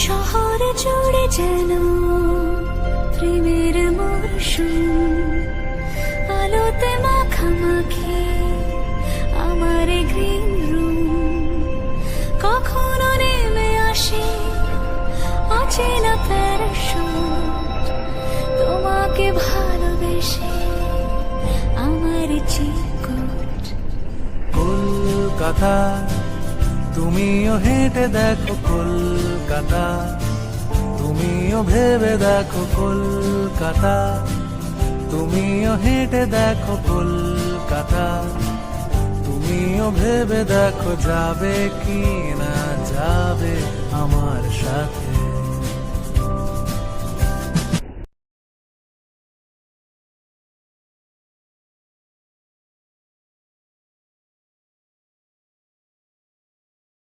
শহরে জুড়ে যেন প্রেমের মরশুম, আলোতে মাখামাখি আমার গ্রিন রুম। কখনো নেমে আসে অচেনা প্যারাশুট, তোমাকে ভালোবেসে আমার চিরকুট। কলকাতা তুমিও হেঁটে দেখো কলকাতা, তুমিও ভেবে দেখো কলকাতা, তুমিও হেঁটে দেখো কলকাতা, তুমিও ভেবে দেখো যাবে কি না যাবে আমার সাথে।